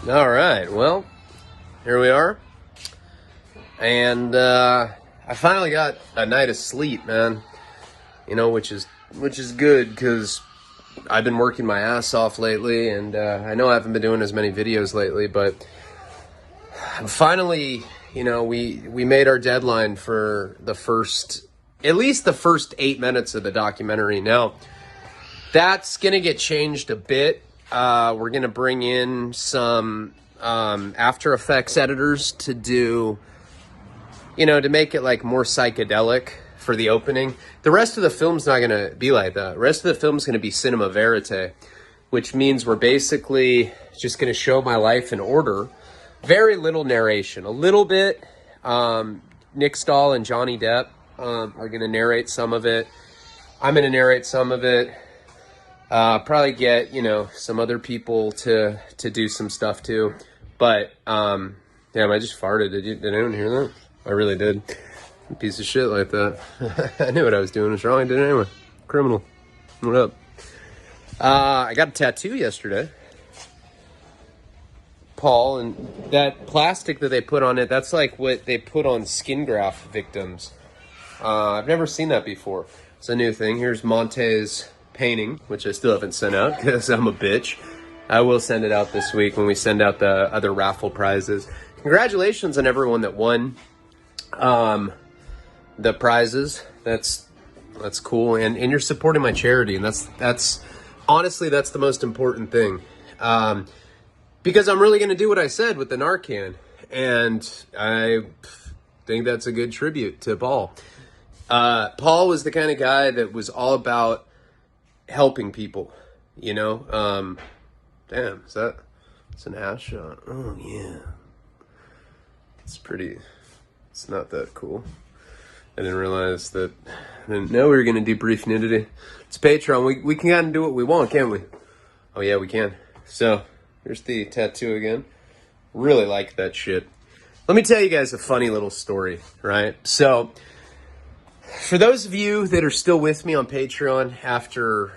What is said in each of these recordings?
All right, well, here we are, and I finally got a night of sleep, man. You know, which is good because I've been working my ass off lately, and I know I haven't been doing as many videos lately, but finally, you know, we made our deadline for at least the first 8 minutes of the documentary. Now, that's gonna get changed a bit. We're gonna bring in some After Effects editors to do, to make it like more psychedelic for the opening. The rest of the film's not gonna be like that. The rest of the film's gonna be cinema verite, which means we're basically just gonna show my life in order. Very little narration. A little bit. Nick Stahl and Johnny Depp are gonna narrate some of it. I'm gonna narrate some of it. Probably get, some other people to do some stuff too. But, damn, I just farted. Did anyone hear that? I really did. A piece of shit like that. I knew what I was doing was wrong. I did it anyway. Criminal. What up? I got a tattoo yesterday. Paul, and that plastic that they put on it, that's like what they put on skin graft victims. I've never seen that before. It's a new thing. Here's Monte's painting, which I still haven't sent out because I'm a bitch. I will send it out this week when we send out the other raffle prizes. Congratulations on everyone that won the prizes. That's cool, and you're supporting my charity, and that's honestly, that's the most important thing, because I'm really going to do what I said with the Narcan, and I think that's a good tribute to Paul. Paul was the kind of guy that was all about helping people, damn, it's an ass shot. Oh yeah, it's not that cool. I didn't realize that. I didn't know we were going to debrief nudity. It's Patreon. We can kind of do what we want, can't we? Oh yeah, we can. So here's the tattoo again. Really like that shit. Let me tell you guys a funny little story, right? So for those of you that are still with me on Patreon after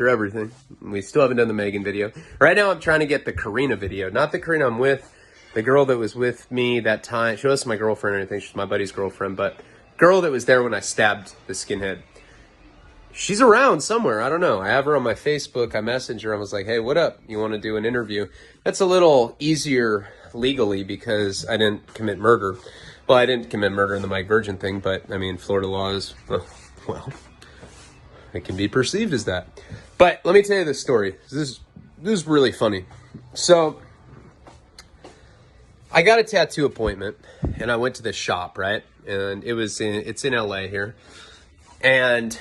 everything, we still haven't done the Megan video. Right now I'm trying to get the Karina video. Not the Karina I'm with, the girl that was with me that time. She wasn't my girlfriend or anything. She's my buddy's girlfriend, but girl that was there when I stabbed the skinhead. She's around somewhere. I don't know. I have her on my Facebook. I messaged her. I was like, hey, what up? You want to do an interview? That's a little easier legally because I didn't commit murder. Well, I didn't commit murder in the Mike Virgin thing, but I mean, Florida law is, well, it can be perceived as that. But let me tell you this story. This is really funny. So I got a tattoo appointment and I went to this shop, right? And it's in LA here. And,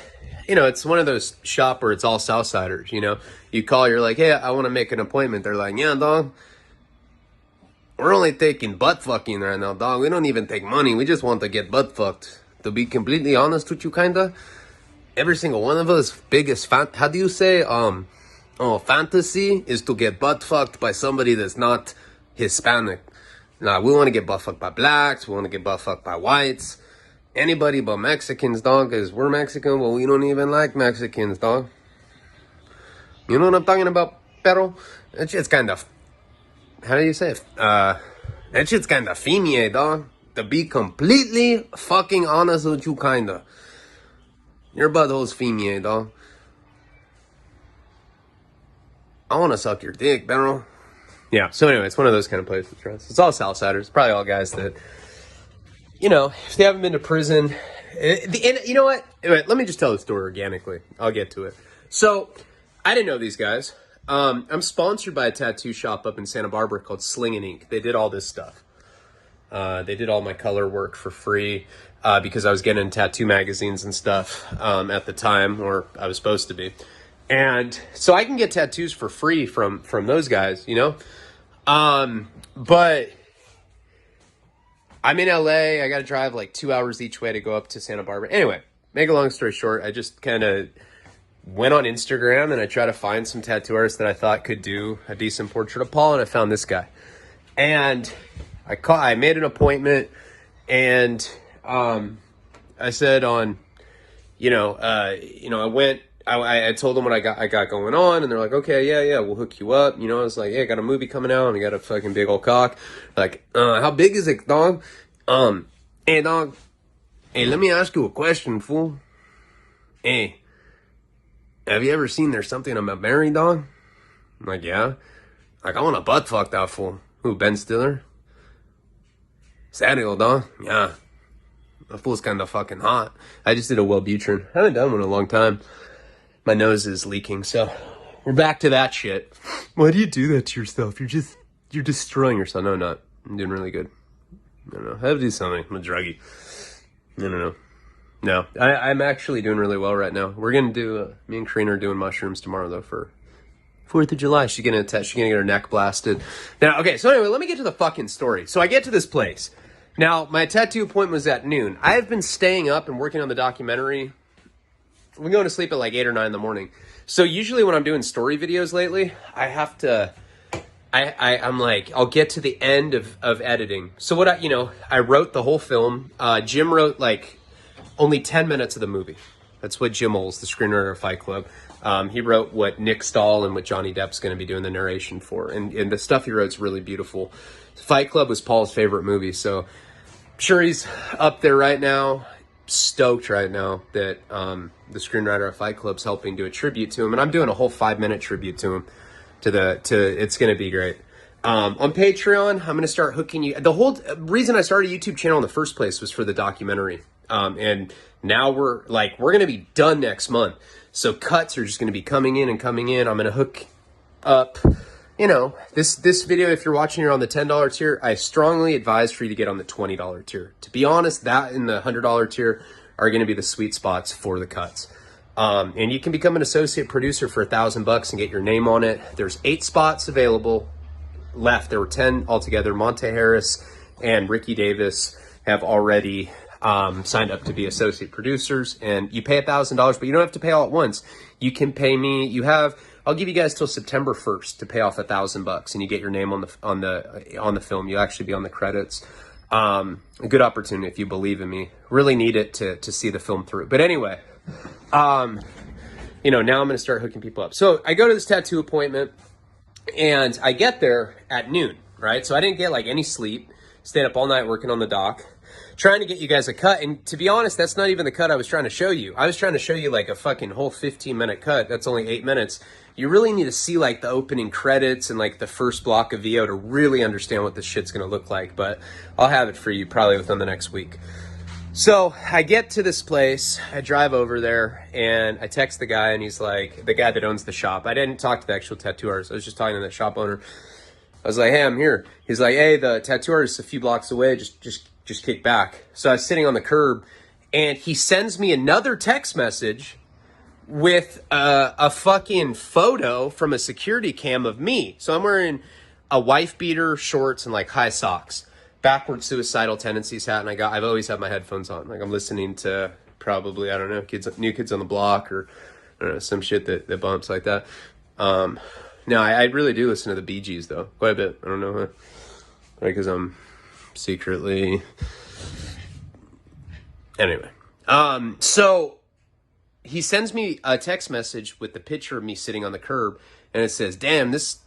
it's one of those shop where it's all Southsiders, You call, you're like, hey, I want to make an appointment. They're like, yeah, dog. We're only taking butt fucking right now, dog. We don't even take money. We just want to get butt fucked. To be completely honest with you, kinda. Every single one of us biggest how do you say, fantasy is to get butt fucked by somebody that's not Hispanic. Nah, we want to get butt fucked by blacks. We want to get butt fucked by whites. Anybody but Mexicans, dog, because we're Mexican. Well, we don't even like Mexicans, dog. You know what I'm talking about, pero? That shit's kind of, how do you say it? That shit's kind of fine, dog. To be completely fucking honest with you, kinda. Your butthole's fine, dog. I want to suck your dick, bro. Yeah, so anyway, it's one of those kind of places, right? It's all Southsiders. Probably all guys that, if they haven't been to prison. And you know what? Wait, let me just tell the story organically. I'll get to it. So, I didn't know these guys. I'm sponsored by a tattoo shop up in Santa Barbara called Sling and Ink. They did all this stuff. They did all my color work for free because I was getting in tattoo magazines and stuff at the time, or I was supposed to be. And so I can get tattoos for free from those guys, But I'm in LA. I got to drive like 2 hours each way to go up to Santa Barbara. Anyway, make a long story short, I just kind of went on Instagram and I tried to find some tattoo artists that I thought could do a decent portrait of Paul, and I found this guy. And I made an appointment, and I said I went I told them what I got going on, and they're like, okay, yeah, we'll hook you up. You know, I was like, yeah, I got a movie coming out, and I got a fucking big old cock. Like, how big is it, dog? Hey, dog. Hey, let me ask you a question, fool. Hey, have you ever seen There's Something About Mary, dog? I'm like, yeah. Like, I want to butt fuck that fool. Who, Ben Stiller? Sadio, dog? Yeah. That fool's kind of fucking hot. I just did a Wellbutrin. I haven't done one in a long time. My nose is leaking, so we're back to that shit. Why do you do that to yourself? You're destroying yourself. No, I'm not. I'm doing really good. I don't know. I have to do something. I'm a druggie. I don't know. No, I'm actually doing really well right now. We're going to do, me and Karina are doing mushrooms tomorrow, though, for 4th of July. She's going to get her neck blasted. Now, okay, so anyway, let me get to the fucking story. So I get to this place. Now, my tattoo appointment was at noon. I have been staying up and working on the documentary. I'm going to sleep at like 8 or 9 in the morning. So usually when I'm doing story videos lately, I have to, I'm like, I'll get to the end of editing. So what I wrote the whole film. Jim wrote like only 10 minutes of the movie. That's what Jim Oles, the screenwriter of Fight Club. He wrote what Nick Stahl and what Johnny Depp's going to be doing the narration for. And the stuff he wrote is really beautiful. Fight Club was Paul's favorite movie. So I'm sure he's up there right now. Stoked right now that the screenwriter of Fight Club's helping do a tribute to him, and I'm doing a whole 5-minute tribute to him. It's gonna be great. On Patreon, I'm gonna start hooking you. The whole reason I started a YouTube channel in the first place was for the documentary, and now we're gonna be done next month. So cuts are just gonna be coming in. I'm gonna hook up. You know, this video, if you're watching, you're on the $10 tier, I strongly advise for you to get on the $20 tier. To be honest, that and the $100 tier are going to be the sweet spots for the cuts. And you can become an associate producer for $1,000 and get your name on it. There's 8 spots available left. There were 10 altogether. Monte Harris and Ricky Davis have already signed up to be associate producers, and you pay $1,000, but you don't have to pay all at once. You can pay me. I'll give you guys till September 1st to pay off $1,000, and you get your name on the film. You'll actually be on the credits. A good opportunity if you believe in me. Really need it to see the film through. But anyway, now I'm going to start hooking people up. So I go to this tattoo appointment, and I get there at noon, right? So I didn't get like any sleep. Stayed up all night working on the doc, trying to get you guys a cut. And to be honest, that's not even the cut I was trying to show you. I was trying to show you like a fucking whole 15-minute cut. That's only 8 minutes. You really need to see like the opening credits and like the first block of VO to really understand what this shit's going to look like. But I'll have it for you probably within the next week. So I get to this place, I drive over there, and I text the guy, and he's like, the guy that owns the shop. I didn't talk to the actual tattoo artist. I was just talking to the shop owner. I was like, hey, I'm here. He's like, hey, the tattoo artist is a few blocks away. Just kick back. So I was sitting on the curb, and he sends me another text message with a fucking photo from a security cam of me. So I'm wearing a wife beater, shorts, and like high socks, backward suicidal tendencies hat, and I've always had my headphones on. Like I'm listening to probably, I don't know, New Kids on the Block, or I don't know, some shit that bumps like that. No, I really do listen to the Bee Gees though, quite a bit. I don't know, because I'm secretly. Anyway, so he sends me a text message with the picture of me sitting on the curb, and it says, damn, this,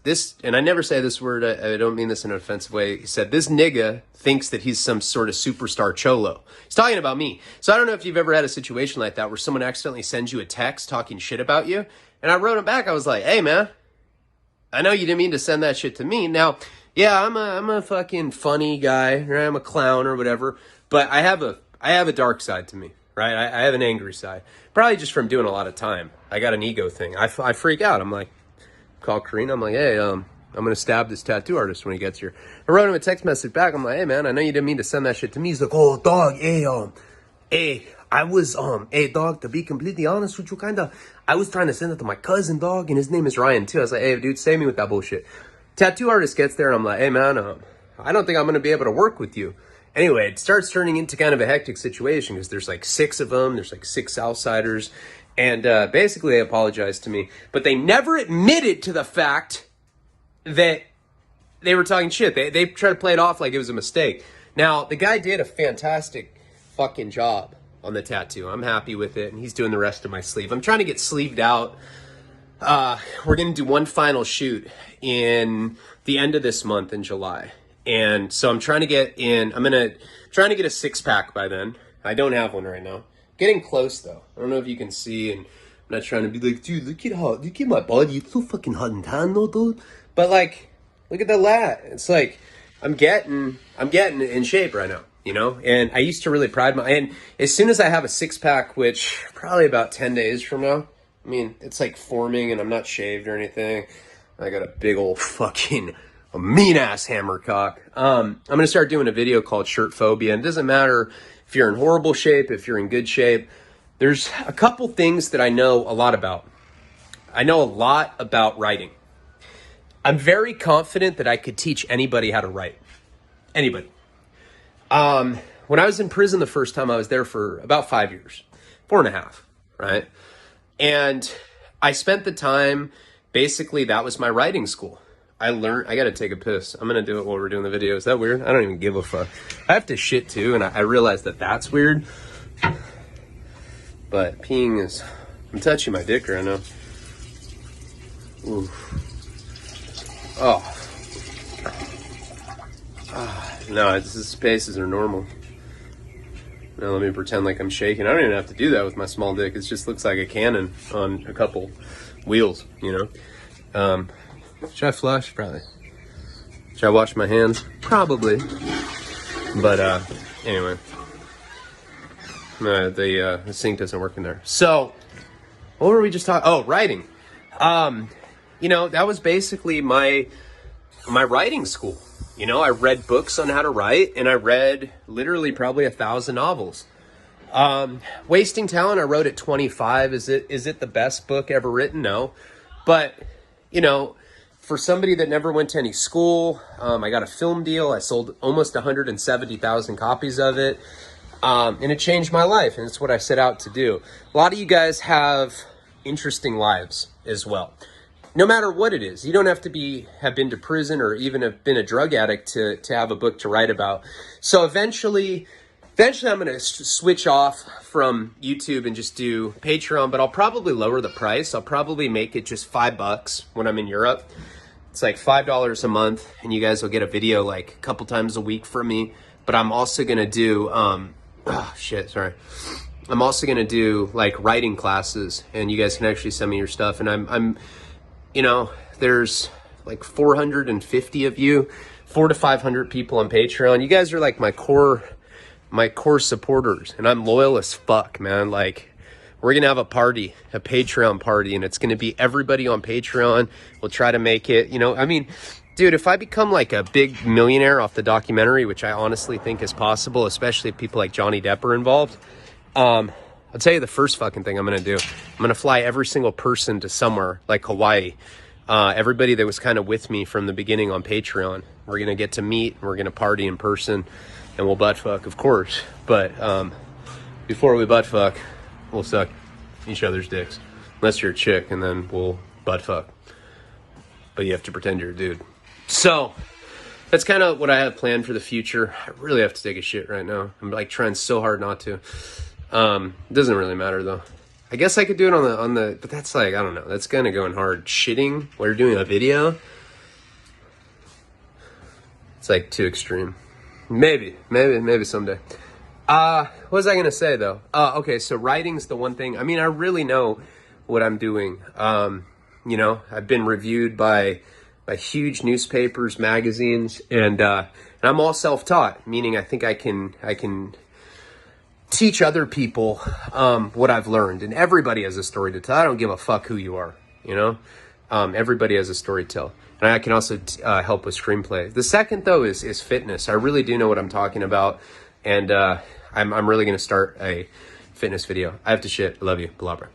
and I never say this word, I don't mean this in an offensive way. He said, this nigga thinks that he's some sort of superstar cholo. He's talking about me. So I don't know if you've ever had a situation like that where someone accidentally sends you a text talking shit about you. And I wrote him back. I was like, hey man, I know you didn't mean to send that shit to me. Now, yeah, I'm a fucking funny guy, right? I'm a clown or whatever, but I have a dark side to me, right? I have an angry side, probably just from doing a lot of time. I got an ego thing. I freak out. I'm like, call Karina. I'm like, hey, I'm going to stab this tattoo artist when he gets here. I wrote him a text message back. I'm like, hey man, I know you didn't mean to send that shit to me. He's like, oh dog, hey, I was, hey dog, to be completely honest with you, I was trying to send it to my cousin, dog, and his name is Ryan too. I was like, hey dude, save me with that bullshit. Tattoo artist gets there, and I'm like, hey man, I don't think I'm going to be able to work with you. Anyway, it starts turning into kind of a hectic situation because there's like 6 of them. There's like 6 Southsiders. And basically they apologized to me. But they never admitted to the fact that they were talking shit. They tried to play it off like it was a mistake. Now, the guy did a fantastic fucking job on the tattoo. I'm happy with it, and he's doing the rest of my sleeve. I'm trying to get sleeved out. We're going to do one final shoot in the end of this month in July. And so I'm trying to get in, trying to get a 6-pack by then. I don't have one right now. Getting close though. I don't know if you can see, and I'm not trying to be like, dude, look at my body. It's so fucking hot and tan though, dude. But like, look at the lat. It's like, I'm getting in shape right now, you know? And I used to really and as soon as I have a 6-pack, which probably about 10 days from now, I mean, it's like forming and I'm not shaved or anything. I got a big old fucking mean-ass hammer cock. I'm going to start doing a video called Shirt Phobia. And it doesn't matter if you're in horrible shape, if you're in good shape. There's a couple things that I know a lot about. I know a lot about writing. I'm very confident that I could teach anybody how to write. Anybody. When I was in prison the first time, I was there for about 5 years. 4.5, right? And I spent the time, basically that was my writing school. I gotta take a piss. I'm gonna do it while we're doing the video. Is that weird? I don't even give a fuck. I have to shit too, and I realize that that's weird. But peeing is, I'm touching my dick right now. Ooh. Oh. No, these spaces are normal. Now let me pretend like I'm shaking. I don't even have to do that with my small dick. It just looks like a cannon on a couple wheels, you know? Should I flush? Probably. Should I wash my hands? Probably. But, anyway. The sink doesn't work in there. So, what were we just talking? Oh, writing. You know, that was basically my writing school. You know, I read books on how to write, and I read literally probably 1,000 novels. Wasting Talent, I wrote at 25. Is it the best book ever written? No. But, you know, for somebody that never went to any school, I got a film deal. I sold almost 170,000 copies of it. And it changed my life, and it's what I set out to do. A lot of you guys have interesting lives as well. No matter what it is, you don't have to have been to prison or even have been a drug addict to have a book to write about. So eventually I'm going to switch off from YouTube and just do Patreon, but I'll probably lower the price. I'll probably make it just $5 when I'm in Europe. It's like $5 a month, and you guys will get a video like a couple times a week from me. But I'm also going to do, I'm also going to do like writing classes, and you guys can actually send me your stuff. And I'm you know, there's like 450 of you, 400 to 500 people on Patreon. You guys are like my core supporters, and I'm loyal as fuck, man. Like, we're going to have a Patreon party, and it's going to be everybody on Patreon. We'll try to make it, you know, I mean, dude, if I become like a big millionaire off the documentary, which I honestly think is possible, especially if people like Johnny Depp are involved, I'll tell you the first fucking thing I'm going to do. I'm going to fly every single person to somewhere like Hawaii. Everybody that was kind of with me from the beginning on Patreon. We're going to get to meet. We're going to party in person, and we'll butt fuck, of course. But before we butt fuck, we'll suck each other's dicks. Unless you're a chick, and then we'll butt fuck. But you have to pretend you're a dude. So that's kind of what I have planned for the future. I really have to take a shit right now. I'm like trying so hard not to. It doesn't really matter though. I guess I could do it on the, but that's like, I don't know. That's kind of going hard. Shitting while you're doing a video. It's like too extreme. Maybe someday. What was I going to say though? Okay. So writing's the one thing. I mean, I really know what I'm doing. You know, I've been reviewed by huge newspapers, magazines, and I'm all self-taught, meaning I think I can teach other people what I've learned. And everybody has a story to tell. I don't give a fuck who you are, you know? Everybody has a story to tell. And I can also help with screenplay. The second, though, is fitness. I really do know what I'm talking about. And I'm really going to start a fitness video. I have to shit. I love you. Palabra.